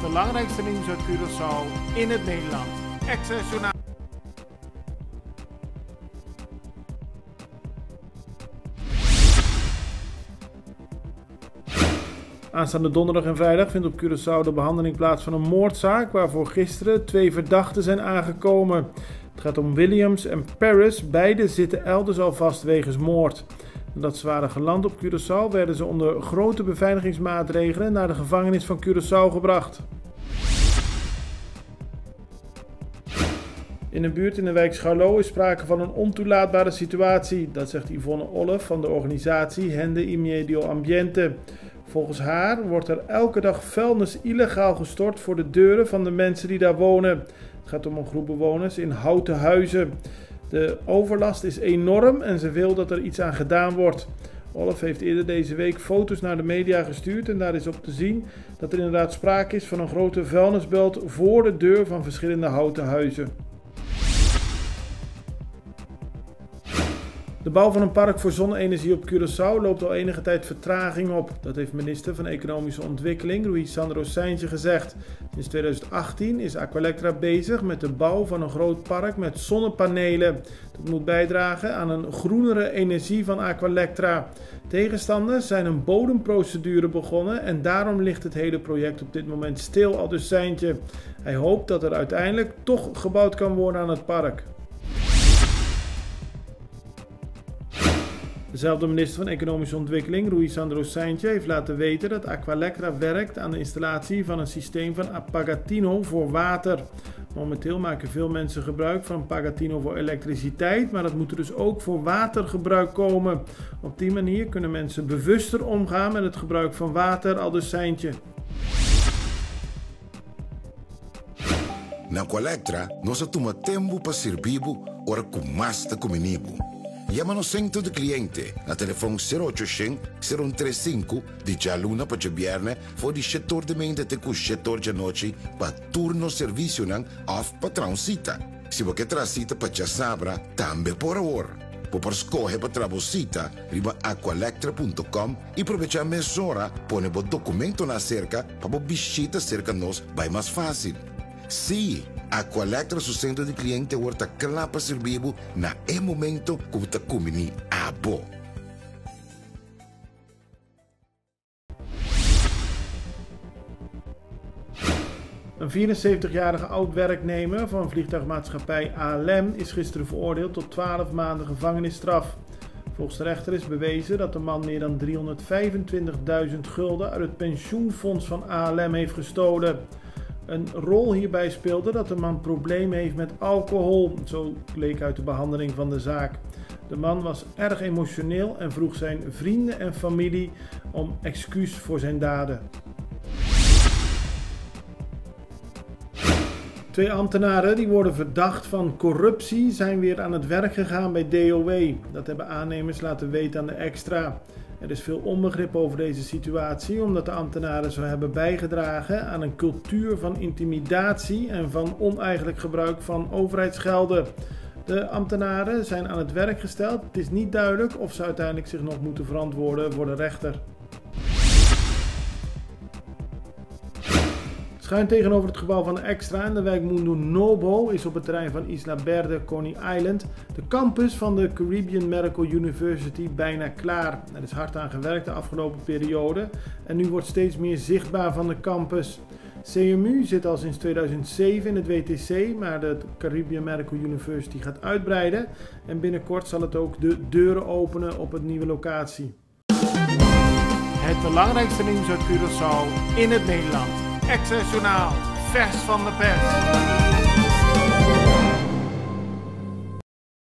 belangrijkste nieuws uit Curaçao in het Nederlands. Access Journaal. Aanstaande donderdag en vrijdag vindt op Curaçao de behandeling plaats van een moordzaak waarvoor gisteren 2 verdachten zijn aangekomen. Het gaat om Williams en Paris, beide zitten elders al vast wegens moord. Nadat ze waren geland op Curaçao werden ze onder grote beveiligingsmaatregelen naar de gevangenis van Curaçao gebracht. In een buurt in de wijk Scharlo is sprake van een ontoelaatbare situatie. Dat zegt Yvonne Ollef van de organisatie Hende y Medio Ambiente. Volgens haar wordt er elke dag vuilnis illegaal gestort voor de deuren van de mensen die daar wonen. Het gaat om een groep bewoners in houten huizen. De overlast is enorm en ze wil dat er iets aan gedaan wordt. Ollef heeft eerder deze week foto's naar de media gestuurd en daar is op te zien dat er inderdaad sprake is van een grote vuilnisbelt voor de deur van verschillende houten huizen. De bouw van een park voor zonne-energie op Curaçao loopt al enige tijd vertraging op. Dat heeft minister van Economische Ontwikkeling, Rui Sandro Seintje, gezegd. Sinds 2018 is Aqualectra bezig met de bouw van een groot park met zonnepanelen. Dat moet bijdragen aan een groenere energie van Aqualectra. Tegenstanders zijn een bodemprocedure begonnen en daarom ligt het hele project op dit moment stil, aldus Seintje. Hij hoopt dat er uiteindelijk toch gebouwd kan worden aan het park. Dezelfde minister van Economische Ontwikkeling, Rui Sandro Seintje, heeft laten weten dat Aqualectra werkt aan de installatie van een systeem van Pagatino voor water. Momenteel maken veel mensen gebruik van Pagatino voor elektriciteit, maar dat moet er dus ook voor watergebruik komen. Op die manier kunnen mensen bewuster omgaan met het gebruik van water, aldus Seintje. Na Aqualectra, nós toma tempo para servir ora com mais de comunibo. Llama-nos centro de cliente na telefone 0800-035 de Jaluna para Jabierne voor die setor de mente te com setor de noite para turno serviço nan of patrãozita. Se você tracita para Chasabra, também por hora. Por escolher para trabocita, riba aqualectra.com e aproveitar a mesura, põe o documento na cerca para visita cerca nós, vai mais fácil. Sim. Aqualectra, seu centro de cliente, está claro para servir na momento que você come a bo. Een 74-jarige oud-werknemer van vliegtuigmaatschappij ALM is gisteren veroordeeld tot 12 maanden gevangenisstraf. Volgens de rechter is bewezen dat de man meer dan 325.000 gulden uit het pensioenfonds van ALM heeft gestolen. Een rol hierbij speelde dat de man problemen heeft met alcohol, zo bleek uit de behandeling van de zaak. De man was erg emotioneel en vroeg zijn vrienden en familie om excuus voor zijn daden. 2 ambtenaren die worden verdacht van corruptie zijn weer aan het werk gegaan bij DOW. Dat hebben aannemers laten weten aan de Extra. Er is veel onbegrip over deze situatie omdat de ambtenaren zo hebben bijgedragen aan een cultuur van intimidatie en van oneigenlijk gebruik van overheidsgelden. De ambtenaren zijn aan het werk gesteld. Het is niet duidelijk of ze uiteindelijk zich nog moeten verantwoorden voor de rechter. Schuin tegenover het gebouw van de Extra in de wijk Mundo Novo is op het terrein van Isla Verde, Coney Island, de campus van de Caribbean Medical University bijna klaar. Er is hard aan gewerkt de afgelopen periode en nu wordt steeds meer zichtbaar van de campus. CMU zit al sinds 2007 in het WTC, maar de Caribbean Medical University gaat uitbreiden en binnenkort zal het ook de deuren openen op het nieuwe locatie. Het belangrijkste nieuws uit Curaçao in het Nederlands. Access Journaal, vers van de pers.